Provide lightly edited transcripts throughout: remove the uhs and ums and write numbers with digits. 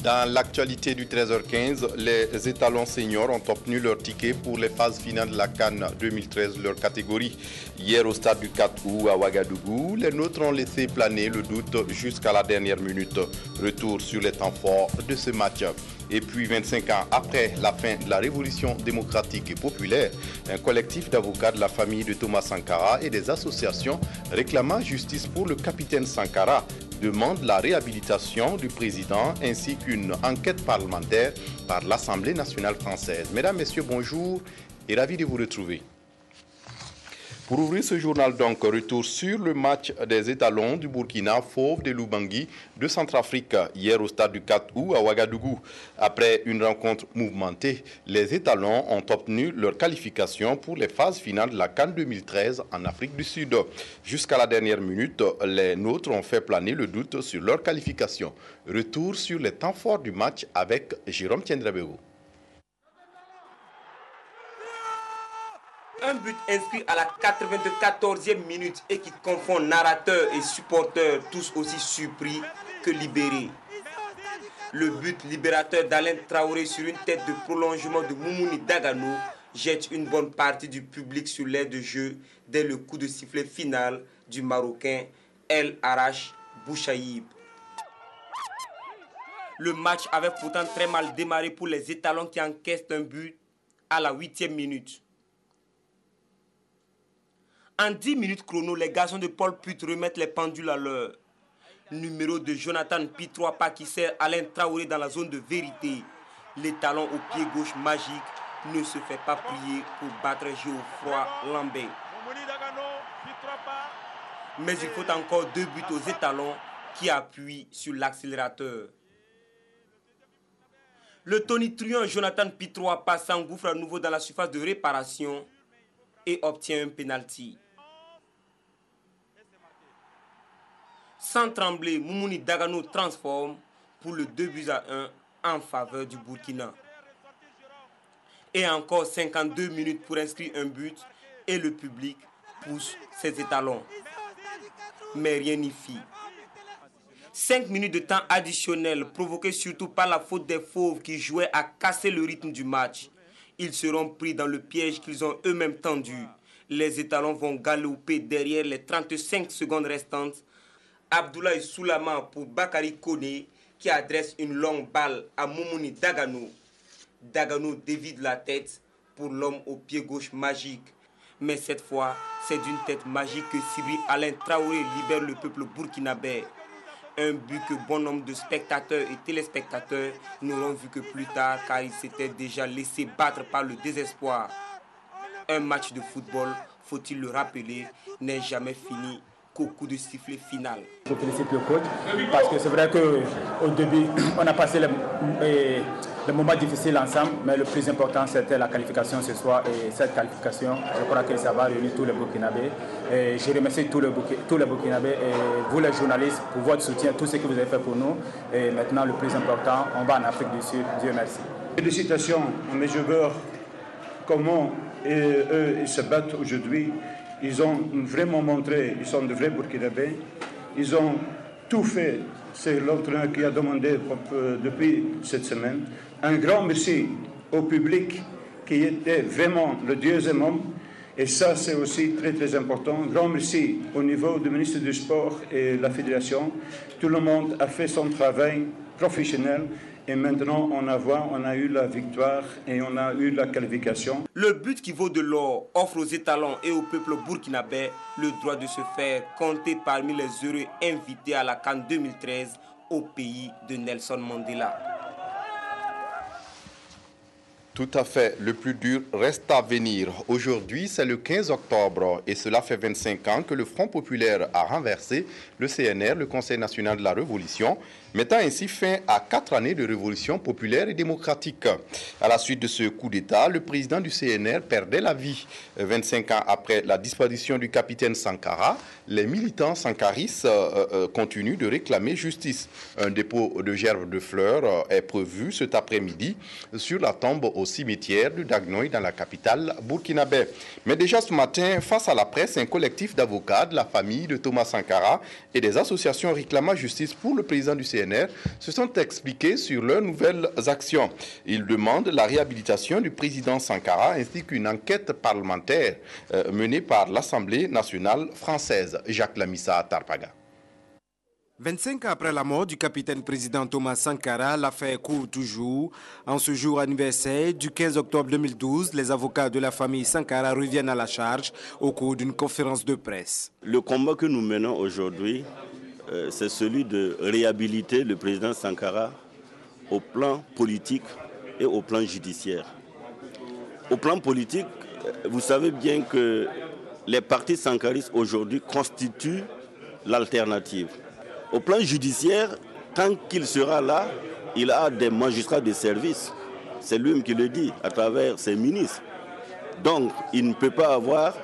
Dans l'actualité du 13h15, les étalons seniors ont obtenu leur ticket pour les phases finales de la CAN 2013, leur catégorie. Hier au stade du 4 août à Ouagadougou, les nôtres ont laissé planer le doute jusqu'à la dernière minute. Retour sur les temps forts de ce match. Et puis 25 ans après la fin de la révolution démocratique et populaire, un collectif d'avocats de la famille de Thomas Sankara et des associations réclamant justice pour le capitaine Sankara demandent la réhabilitation du président ainsi qu'une enquête parlementaire par l'Assemblée nationale française. Mesdames, Messieurs, bonjour et ravi de vous retrouver. Pour ouvrir ce journal, donc, retour sur le match des étalons du Burkina, Fauve de Lubangui de Centrafrique, hier au stade du 4 août à Ouagadougou. Après une rencontre mouvementée, les étalons ont obtenu leur qualification pour les phases finales de la CAN 2013 en Afrique du Sud. Jusqu'à la dernière minute, les nôtres ont fait planer le doute sur leur qualification. Retour sur les temps forts du match avec Jérôme Tiendrebego. Un but inscrit à la 94e minute et qui confond narrateur et supporters, tous aussi surpris que libérés. Le but libérateur d'Alain Traoré sur une tête de prolongement de Moumouni Dagano jette une bonne partie du public sur l'aire de jeu dès le coup de sifflet final du Marocain El Arash Bouchaïb. Le match avait pourtant très mal démarré pour les étalons qui encaissent un but à la 8e minute. En 10 minutes chrono, les garçons de Paul Put remettent les pendules à l'heure. Numéro de Jonathan Pitroapa qui sert Alain Traoré dans la zone de vérité. L'étalon au pied gauche magique ne se fait pas prier pour battre Geoffroy Lambert. Mais il faut encore 2 buts aux étalons qui appuient sur l'accélérateur. Le tonitruant Jonathan Pitroapa s'engouffre à nouveau dans la surface de réparation et obtient un pénalty. Sans trembler, Moumouni Dagano transforme pour le 2-1 en faveur du Burkina. Et encore 52 minutes pour inscrire un but et le public pousse ses étalons. Mais rien n'y fit. 5 minutes de temps additionnel provoqués surtout par la faute des fauves qui jouaient à casser le rythme du match. Ils seront pris dans le piège qu'ils ont eux-mêmes tendu. Les étalons vont galoper derrière les 35 secondes restantes. Abdoulaye Soulama pour Bakary Koné qui adresse une longue balle à Moumouni Dagano. Dagano dévide la tête pour l'homme au pied gauche magique. Mais cette fois, c'est d'une tête magique que Sibri Alain Traoré libère le peuple burkinabé. Un but que bon nombre de spectateurs et téléspectateurs n'auront vu que plus tard car ils s'étaient déjà laissés battre par le désespoir. Un match de football, faut-il le rappeler, n'est jamais fini qu'au coup de sifflet final. Je félicite le coach parce que c'est vrai qu'au début, on a passé le moment difficile ensemble, mais le plus important c'était la qualification ce soir et cette qualification, je crois que ça va réunir tous les Burkinabés. Et je remercie tous les Burkinabés et vous les journalistes pour votre soutien, tout ce que vous avez fait pour nous. Et maintenant le plus important, on va en Afrique du Sud, Dieu merci. Félicitations à mes joueurs, comment eux ils se battent aujourd'hui. Ils ont vraiment montré, ils sont de vrais Burkinabés. Ils ont tout fait. C'est l'entraîneur qui a demandé depuis cette semaine. Un grand merci au public qui était vraiment le deuxième homme. Et ça, c'est aussi très, très important. Un grand merci au niveau du ministre du Sport et de la Fédération. Tout le monde a fait son travail professionnel. Et maintenant, on a eu la victoire et on a eu la qualification. Le but qui vaut de l'or offre aux étalons et au peuple burkinabé le droit de se faire compter parmi les heureux invités à la CAN 2013 au pays de Nelson Mandela. Tout à fait. Le plus dur reste à venir. Aujourd'hui, c'est le 15 octobre et cela fait 25 ans que le Front populaire a renversé le CNR, le Conseil national de la Révolution, mettant ainsi fin à 4 années de révolution populaire et démocratique. À la suite de ce coup d'État, le président du CNR perdait la vie. 25 ans après la disparition du capitaine Sankara, les militants sankaristes continuent de réclamer justice. Un dépôt de gerbes de fleurs est prévu cet après-midi sur la tombe au cimetière de Dagnoy dans la capitale burkinabé. Mais déjà ce matin, face à la presse, un collectif d'avocats de la famille de Thomas Sankara et des associations réclamant justice pour le président du CNR CNR se sont expliqués sur leurs nouvelles actions. Ils demandent la réhabilitation du président Sankara ainsi qu'une enquête parlementaire menée par l'Assemblée nationale française. Jacques Lamissa Tarpaga. 25 ans après la mort du capitaine-président Thomas Sankara, l'affaire court toujours. En ce jour anniversaire du 15 octobre 2012, les avocats de la famille Sankara reviennent à la charge au cours d'une conférence de presse. Le combat que nous menons aujourd'hui, c'est celui de réhabiliter le président Sankara au plan politique et au plan judiciaire. Au plan politique, vous savez bien que les partis sankaristes aujourd'hui constituent l'alternative. Au plan judiciaire, tant qu'il sera là, il a des magistrats de service. C'est lui qui le dit à travers ses ministres. Donc, il ne peut pas avoir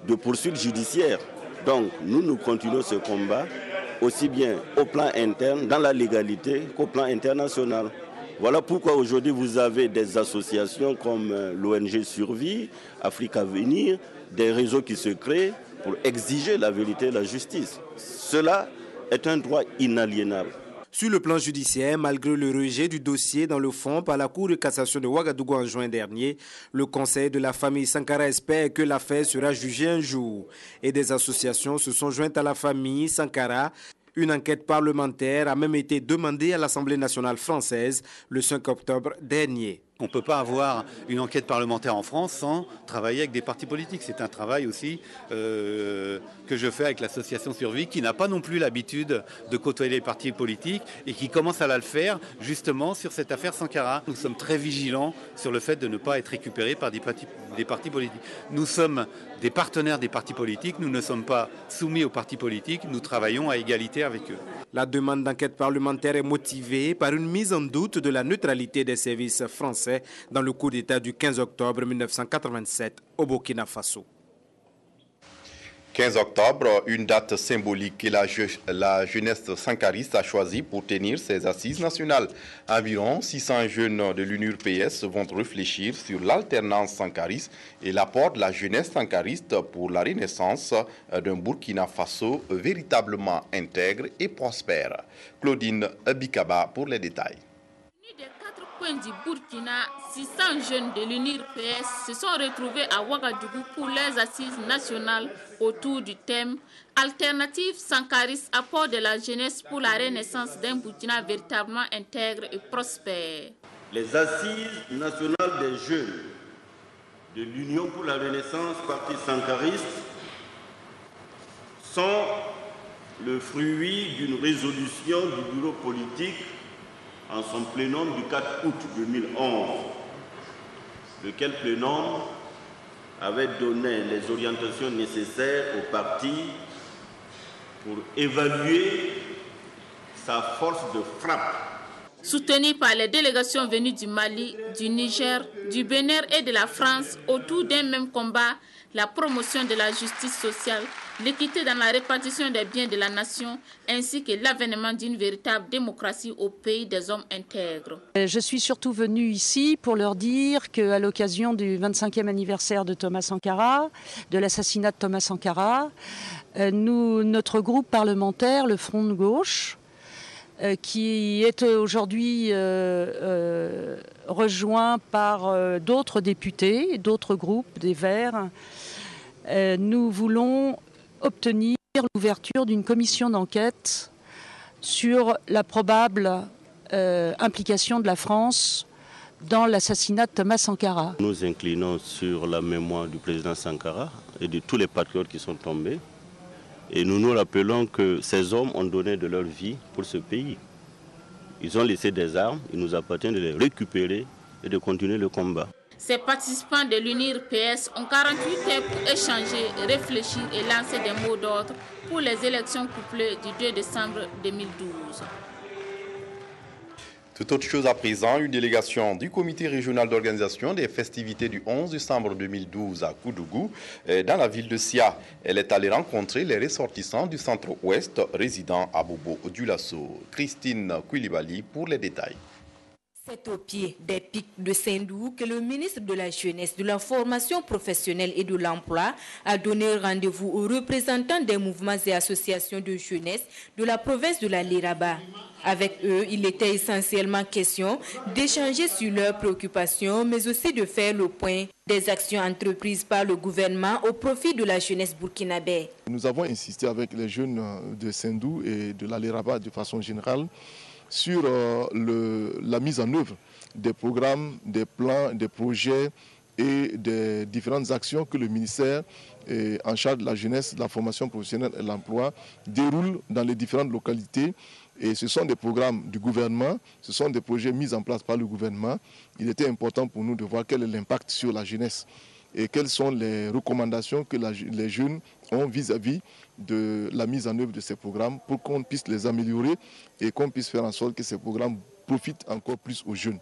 de poursuite judiciaire. Donc, nous continuons ce combat, aussi bien au plan interne, dans la légalité, qu'au plan international. Voilà pourquoi aujourd'hui vous avez des associations comme l'ONG Survie, Afrique Avenir, des réseaux qui se créent pour exiger la vérité et la justice. Cela est un droit inaliénable. Sur le plan judiciaire, malgré le rejet du dossier dans le fond par la Cour de cassation de Ouagadougou en juin dernier, le conseil de la famille Sankara espère que l'affaire sera jugée un jour. Et des associations se sont jointes à la famille Sankara. Une enquête parlementaire a même été demandée à l'Assemblée nationale française le 5 octobre dernier. On ne peut pas avoir une enquête parlementaire en France sans travailler avec des partis politiques. C'est un travail aussi que je fais avec l'association Survie, qui n'a pas non plus l'habitude de côtoyer les partis politiques et qui commence à le faire justement sur cette affaire Sankara. Nous sommes très vigilants sur le fait de ne pas être récupérés par des partis politiques. Nous sommes des partenaires des partis politiques, nous ne sommes pas soumis aux partis politiques, nous travaillons à égalité avec eux. La demande d'enquête parlementaire est motivée par une mise en doute de la neutralité des services français dans le coup d'État du 15 octobre 1987 au Burkina Faso. 15 octobre, une date symbolique que la jeunesse sankariste a choisie pour tenir ses assises nationales. Environ 600 jeunes de l'UNURPS vont réfléchir sur l'alternance sankariste et l'apport de la jeunesse sankariste pour la renaissance d'un Burkina Faso véritablement intègre et prospère. Claudine Bikaba pour les détails. Des 4 coins du Burkina, 600 jeunes de l'UNURPS se sont retrouvés à Ouagadougou pour les assises nationales autour du thème « Alternative sankariste, apport de la jeunesse pour la renaissance d'un Burkina véritablement intègre et prospère ». Les assises nationales des jeunes de l'Union pour la Renaissance, parti sankariste, sont le fruit d'une résolution du bureau politique en son plénum du 4 août 2011, lequel plénum avait donné les orientations nécessaires au parti pour évaluer sa force de frappe. Soutenu par les délégations venues du Mali, du Niger, du Bénin et de la France autour d'un même combat, la promotion de la justice sociale, l'équité dans la répartition des biens de la nation, ainsi que l'avènement d'une véritable démocratie au pays des hommes intègres. Je suis surtout venue ici pour leur dire qu'à l'occasion du 25e anniversaire de Thomas Sankara, de l'assassinat de Thomas Sankara, notre groupe parlementaire, le Front de gauche, qui est aujourd'hui rejoint par d'autres députés, d'autres groupes, des Verts, nous voulons obtenir l'ouverture d'une commission d'enquête sur la probable implication de la France dans l'assassinat de Thomas Sankara. Nous inclinons sur la mémoire du président Sankara et de tous les patriotes qui sont tombés. Et nous nous rappelons que ces hommes ont donné de leur vie pour ce pays. Ils ont laissé des armes, il nous appartient de les récupérer et de continuer le combat. Ces participants de l'UNURPS ont 48 heures pour échanger, réfléchir et lancer des mots d'ordre pour les élections couplées du 2 décembre 2012. Tout autre chose à présent, une délégation du comité régional d'organisation des festivités du 11 décembre 2012 à Koudougou, dans la ville de Sia. Elle est allée rencontrer les ressortissants du centre-ouest résidant à Bobo-Dioulasso. Christine Koulibaly pour les détails. C'est au pied des pics de Sendou que le ministre de la Jeunesse, de la Formation professionnelle et de l'Emploi a donné rendez-vous aux représentants des mouvements et associations de jeunesse de la province de la Liraba. Avec eux, il était essentiellement question d'échanger sur leurs préoccupations, mais aussi de faire le point des actions entreprises par le gouvernement au profit de la jeunesse burkinabé. Nous avons insisté avec les jeunes de Sendou et de la Liraba de façon générale sur la mise en œuvre des programmes, des plans, des projets et des différentes actions que le ministère en charge de la jeunesse, de la formation professionnelle et de l'emploi déroule dans les différentes localités. Et ce sont des programmes du gouvernement, ce sont des projets mis en place par le gouvernement. Il était important pour nous de voir quel est l'impact sur la jeunesse et quelles sont les recommandations que les jeunes ont vis-à-vis de la mise en œuvre de ces programmes pour qu'on puisse les améliorer et qu'on puisse faire en sorte que ces programmes profitent encore plus aux jeunes.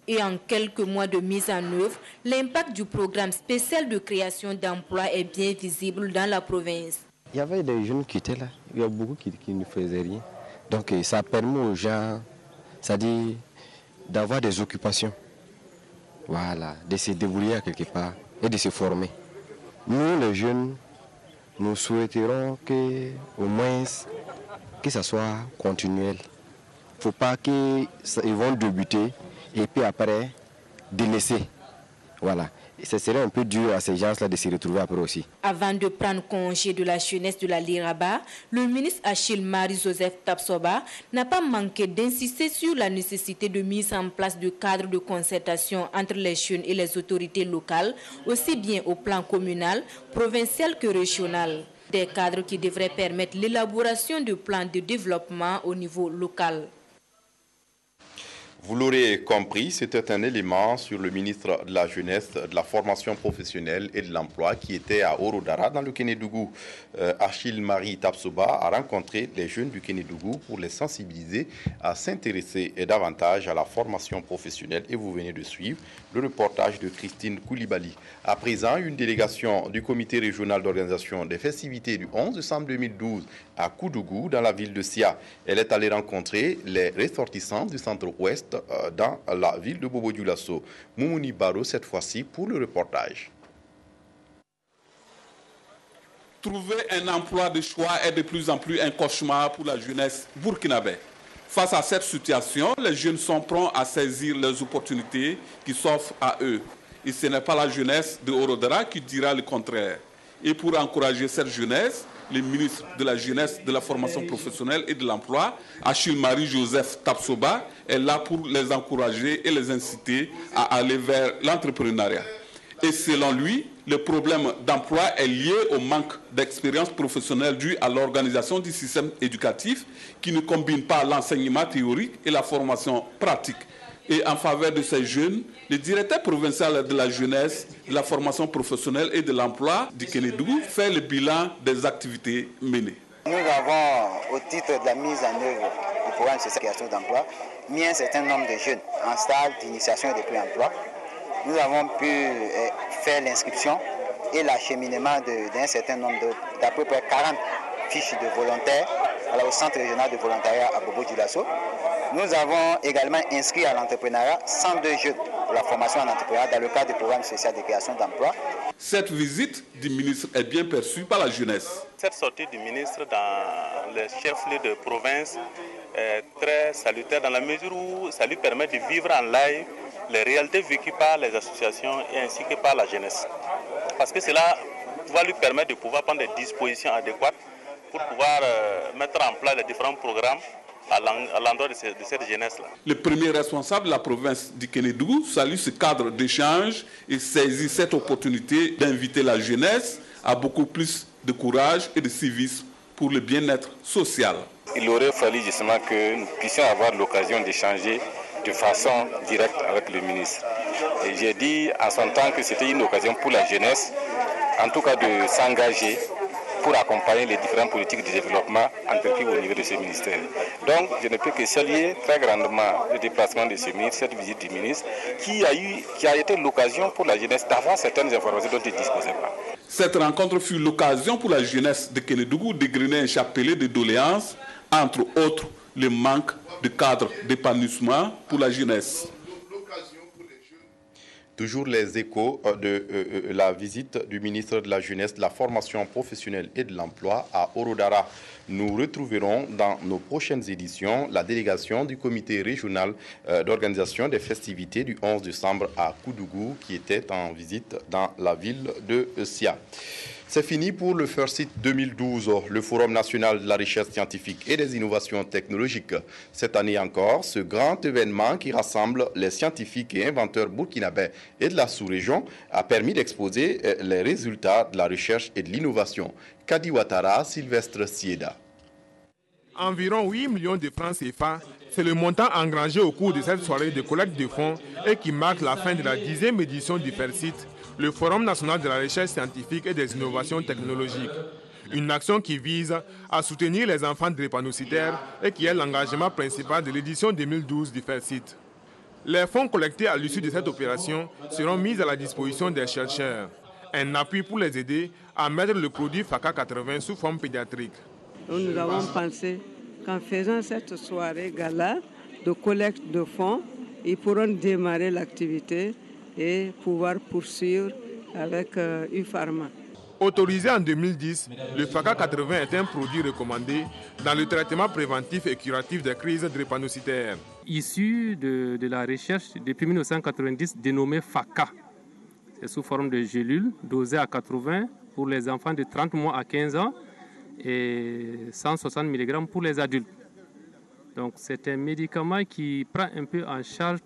Et en quelques mois de mise en œuvre, l'impact du programme spécial de création d'emplois est bien visible dans la province. Il y avait des jeunes qui étaient là, il y a beaucoup qui ne faisaient rien. Donc ça permet aux gens, c'est-à-dire d'avoir des occupations, voilà, de se débrouiller quelque part et de se former. Nous les jeunes, nous souhaiterons que, au moins que ça soit continuel. Il ne faut pas qu'ils vont débuter et puis après délaisser. Voilà. Ce serait un peu dur à ces gens-là de se retrouver après aussi. Avant de prendre congé de la jeunesse de la Liraba, le ministre Achille Marie-Joseph Tapsoba n'a pas manqué d'insister sur la nécessité de mise en place de cadres de concertation entre les jeunes et les autorités locales, aussi bien au plan communal, provincial que régional. Des cadres qui devraient permettre l'élaboration de plans de développement au niveau local. Vous l'aurez compris, c'était un élément sur le ministre de la Jeunesse, de la Formation professionnelle et de l'Emploi qui était à Orodara dans le Kénédougou. Achille Marie Tapsoba a rencontré les jeunes du Kénédougou pour les sensibiliser à s'intéresser davantage à la formation professionnelle. Et vous venez de suivre le reportage de Christine Koulibaly. À présent, une délégation du comité régional d'organisation des festivités du 11 décembre 2012 à Koudougou dans la ville de Sia. Elle est allée rencontrer les ressortissants du centre-ouest dans la ville de Bobo-Dioulasso. Moumouni Baro cette fois-ci pour le reportage. Trouver un emploi de choix est de plus en plus un cauchemar pour la jeunesse burkinabé. Face à cette situation, les jeunes sont prompts à saisir les opportunités qui s'offrent à eux. Et ce n'est pas la jeunesse de Orodara qui dira le contraire. Et pour encourager cette jeunesse, le ministre de la Jeunesse, de la Formation professionnelle et de l'Emploi, Achille Marie-Joseph Tapsoba, est là pour les encourager et les inciter à aller vers l'entrepreneuriat. Et selon lui, le problème d'emploi est lié au manque d'expérience professionnelle due à l'organisation du système éducatif qui ne combine pas l'enseignement théorique et la formation pratique. Et en faveur de ces jeunes, le directeur provincial de la jeunesse, de la formation professionnelle et de l'emploi du Kénédougou fait le bilan des activités menées. Nous avons, au titre de la mise en œuvre du programme de création d'emploi, mis un certain nombre de jeunes en stade d'initiation et de pré-emploi. Nous avons pu faire l'inscription et l'acheminement d'un certain nombre d'à peu près 40 fiches de volontaires au centre régional de volontariat à Bobo-Dioulasso. Nous avons également inscrit à l'entrepreneuriat 102 jeunes pour la formation en entrepreneuriat dans le cadre du programme social de création d'emploi. Cette visite du ministre est bien perçue par la jeunesse. Cette sortie du ministre dans les chefs-lieux de province est très salutaire dans la mesure où ça lui permet de vivre en live les réalités vécues par les associations et ainsi que par la jeunesse. Parce que cela va lui permettre de pouvoir prendre des dispositions adéquates pour pouvoir mettre en place les différents programmes à l'endroit de cette jeunesse-là. Le premier responsable de la province du Kénédougou salue ce cadre d'échange et saisit cette opportunité d'inviter la jeunesse à beaucoup plus de courage et de civisme pour le bien-être social. Il aurait fallu justement que nous puissions avoir l'occasion d'échanger de façon directe avec le ministre. Et j'ai dit en son temps que c'était une occasion pour la jeunesse, en tout cas de s'engager pour accompagner les différentes politiques de développement entreprises au niveau de ce ministère. Donc, je ne peux que saluer très grandement le déplacement de ce ministre, cette visite du ministre, qui a été l'occasion pour la jeunesse d'avoir certaines informations dont il ne disposait pas. Cette rencontre fut l'occasion pour la jeunesse de Kénédougou dégrainer un chapelet de doléances, entre autres le manque de cadres d'épanouissement pour la jeunesse. Toujours les échos de la visite du ministre de la Jeunesse, de la Formation professionnelle et de l'Emploi à Orodara. Nous retrouverons dans nos prochaines éditions la délégation du comité régional d'organisation des festivités du 11 décembre à Koudougou qui était en visite dans la ville de Sia. C'est fini pour le FIRSIT 2012, le Forum national de la recherche scientifique et des innovations technologiques. Cette année encore, ce grand événement qui rassemble les scientifiques et inventeurs burkinabés et de la sous-région a permis d'exposer les résultats de la recherche et de l'innovation. Kadi Ouattara, Sylvestre Sieda. Environ 8 millions de francs CFA, c'est le montant engrangé au cours de cette soirée de collecte de fonds et qui marque la fin de la 10e édition du FIRSIT, le Forum national de la recherche scientifique et des innovations technologiques. Une action qui vise à soutenir les enfants drépanocytaires et qui est l'engagement principal de l'édition 2012 du FIRSIT. Les fonds collectés à l'issue de cette opération seront mis à la disposition des chercheurs. Un appui pour les aider à mettre le produit FACA 80 sous forme pédiatrique. Nous avons pensé qu'en faisant cette soirée gala de collecte de fonds, ils pourront démarrer l'activité et pouvoir poursuivre avec UPharma. Autorisé en 2010, le FACA 80 est un produit recommandé dans le traitement préventif et curatif des crises drépanocytaires. Issu de la recherche depuis 1990 dénommé FACA. C'est sous forme de gélules dosées à 80 pour les enfants de 30 mois à 15 ans et 160 mg pour les adultes. Donc c'est un médicament qui prend un peu en charge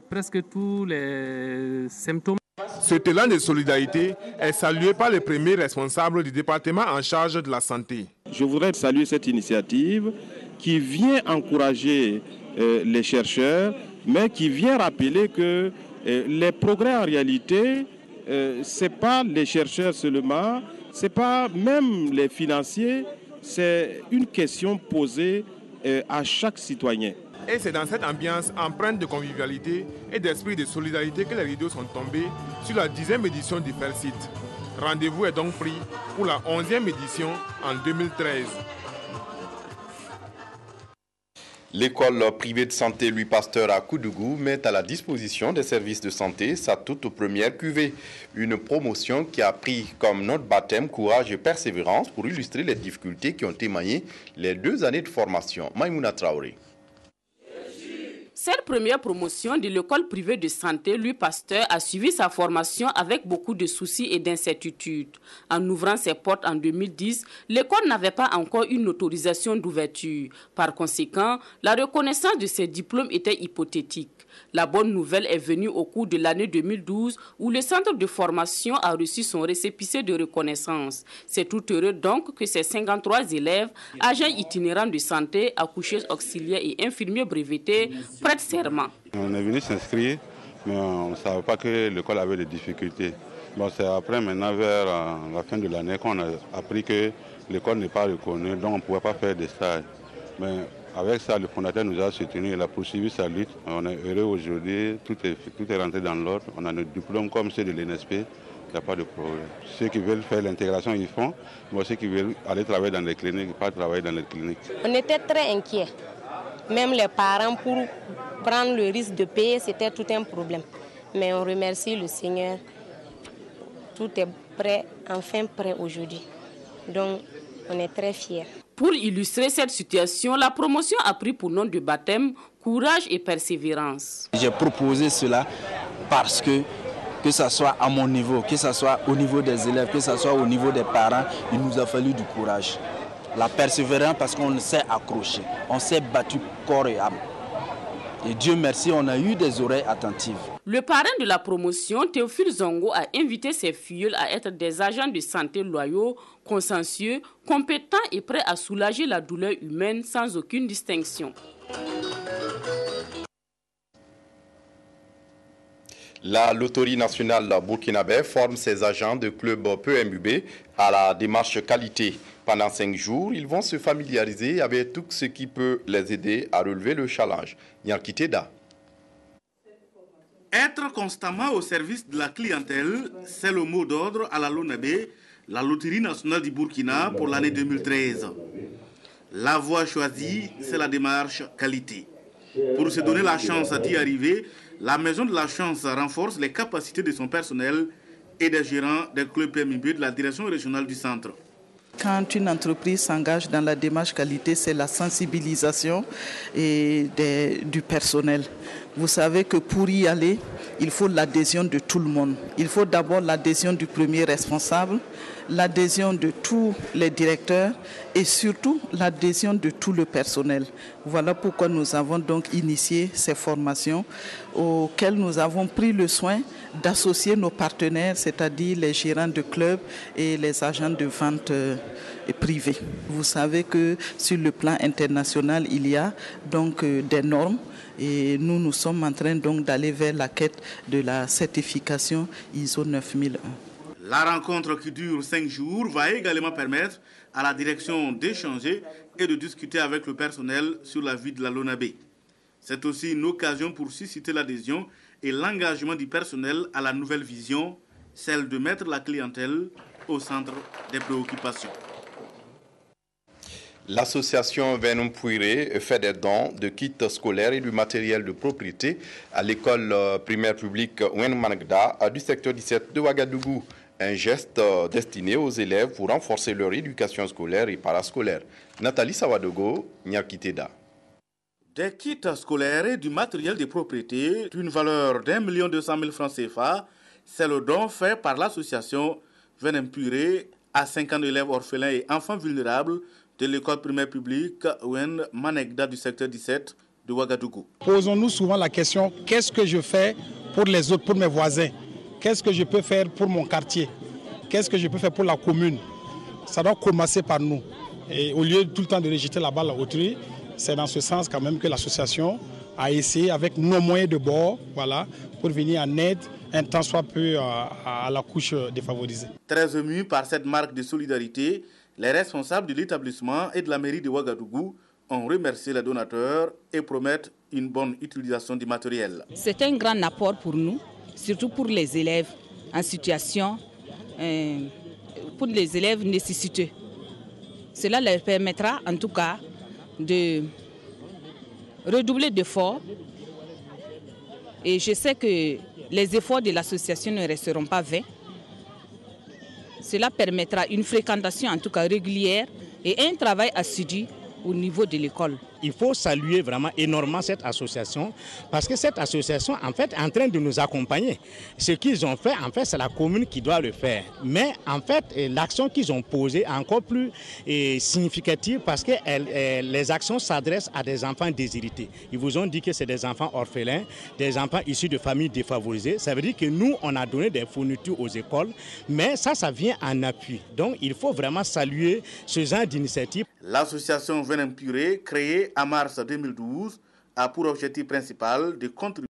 presque tous les symptômes. Cet élan de solidarité est salué par les premiers responsables du département en charge de la santé. Je voudrais saluer cette initiative qui vient encourager les chercheurs, mais qui vient rappeler que les progrès en réalité, ce n'est pas les chercheurs seulement, ce n'est pas même les financiers, c'est une question posée à chaque citoyen. Et c'est dans cette ambiance empreinte de convivialité et d'esprit de solidarité que les rideaux sont tombés sur la 10e édition du FIRSIT. Rendez-vous est donc pris pour la 11e édition en 2013. L'école privée de santé Louis Pasteur à Koudougou met à la disposition des services de santé sa toute première cuvée. Une promotion qui a pris comme note baptême courage et persévérance pour illustrer les difficultés qui ont émaillé les 2 années de formation. Maïmouna Traoré. Cette première promotion de l'école privée de santé Louis Pasteur a suivi sa formation avec beaucoup de soucis et d'incertitudes. En ouvrant ses portes en 2010, l'école n'avait pas encore une autorisation d'ouverture. Par conséquent, la reconnaissance de ses diplômes était hypothétique. La bonne nouvelle est venue au cours de l'année 2012 où le centre de formation a reçu son récépissé de reconnaissance. C'est tout heureux donc que ces 53 élèves, agents itinérants de santé, accoucheuses auxiliaires et infirmiers brevetés prêtent serment. On est venu s'inscrire, mais on ne savait pas que l'école avait des difficultés. Bon, c'est après, maintenant, vers la fin de l'année, qu'on a appris que l'école n'est pas reconnue, donc on ne pouvait pas faire des stages. Mais avec ça, le fondateur nous a soutenus, il a poursuivi sa lutte. On est heureux aujourd'hui, tout est rentré dans l'ordre. On a notre diplôme comme ceux de l'NSP, il n'y a pas de problème. Ceux qui veulent faire l'intégration, ils font. Mais ceux qui veulent aller travailler dans les cliniques, pas travailler dans les cliniques. On était très inquiets. Même les parents, pour prendre le risque de payer, c'était tout un problème. Mais on remercie le Seigneur. Tout est prêt, enfin prêt aujourd'hui. Donc, on est très fiers. Pour illustrer cette situation, la promotion a pris pour nom de baptême courage et persévérance. J'ai proposé cela parce que ce soit à mon niveau, que ce soit au niveau des élèves, que ce soit au niveau des parents, il nous a fallu du courage. La persévérance parce qu'on s'est accroché, on s'est battu corps et âme. Et Dieu merci, on a eu des oreilles attentives. Le parrain de la promotion, Théophile Zongo, a invité ses filleuls à être des agents de santé loyaux, consciencieux, compétents et prêts à soulager la douleur humaine sans aucune distinction. La loterie nationale burkinabé forme ses agents de club PMUB à la démarche qualité. Pendant 5 jours, ils vont se familiariser avec tout ce qui peut les aider à relever le challenge. Yankiteda. Être constamment au service de la clientèle, c'est le mot d'ordre à la LONABé, la loterie nationale du Burkina pour l'année 2013. La voie choisie, c'est la démarche qualité. Pour se donner la chance d'y arriver, La Maison de la Chance renforce les capacités de son personnel et des gérants des clubs PMIB de la direction régionale du centre. Quand une entreprise s'engage dans la démarche qualité, c'est la sensibilisation du personnel. Vous savez que pour y aller, il faut l'adhésion de tout le monde. Il faut d'abord l'adhésion du premier responsable, l'adhésion de tous les directeurs et surtout l'adhésion de tout le personnel. Voilà pourquoi nous avons donc initié ces formations auxquelles nous avons pris le soin d'associer nos partenaires, c'est-à-dire les gérants de clubs et les agents de vente privés. Vous savez que sur le plan international, il y a donc des normes et nous sommes en train donc d'aller vers la quête de la certification ISO 9001. La rencontre qui dure 5 jours va également permettre à la direction d'échanger et de discuter avec le personnel sur la vie de la LONABé. C'est aussi une occasion pour susciter l'adhésion et l'engagement du personnel à la nouvelle vision, celle de mettre la clientèle au centre des préoccupations. L'association Venum Puire fait des dons de kits scolaires et du matériel de propriété à l'école primaire publique Wen Managda du secteur 17 de Ouagadougou. Un geste destiné aux élèves pour renforcer leur éducation scolaire et parascolaire. Nathalie Sawadogo, Nyakiteda. Des kits scolaires et du matériel de propriété d'une valeur d'1 200 000 francs CFA, c'est le don fait par l'association Venum Puire à 50 élèves orphelins et enfants vulnérables de l'école primaire publique Wen Manegda du secteur 17 de Ouagadougou. Posons-nous souvent la question, qu'est-ce que je fais pour les autres, pour mes voisins? Qu'est-ce que je peux faire pour mon quartier? Qu'est-ce que je peux faire pour la commune? Ça doit commencer par nous. Et au lieu tout le temps de rejeter la balle à autrui, c'est dans ce sens quand même que l'association a essayé avec nos moyens de bord, voilà, pour venir en aide un tant soit peu à la couche défavorisée. Très émus par cette marque de solidarité, les responsables de l'établissement et de la mairie de Ouagadougou ont remercié les donateurs et promettent une bonne utilisation du matériel. C'est un grand apport pour nous, surtout pour les élèves en situation, pour les élèves nécessiteux. Cela leur permettra en tout cas de redoubler d'efforts. Et je sais que les efforts de l'association ne resteront pas vains. Cela permettra une fréquentation en tout cas régulière et un travail assidu au niveau de l'école. Il faut saluer vraiment énormément cette association parce que cette association en fait est en train de nous accompagner. Ce qu'ils ont fait, en fait, c'est la commune qui doit le faire. Mais en fait, l'action qu'ils ont posée est encore plus significative parce que les actions s'adressent à des enfants déshérités. Ils vous ont dit que c'est des enfants orphelins, des enfants issus de familles défavorisées. Ça veut dire que nous, on a donné des fournitures aux écoles, mais ça vient en appui. Donc, il faut vraiment saluer ce genre d'initiative. L'association Venum Puire, créée en mars 2012, a pour objectif principal de contribuer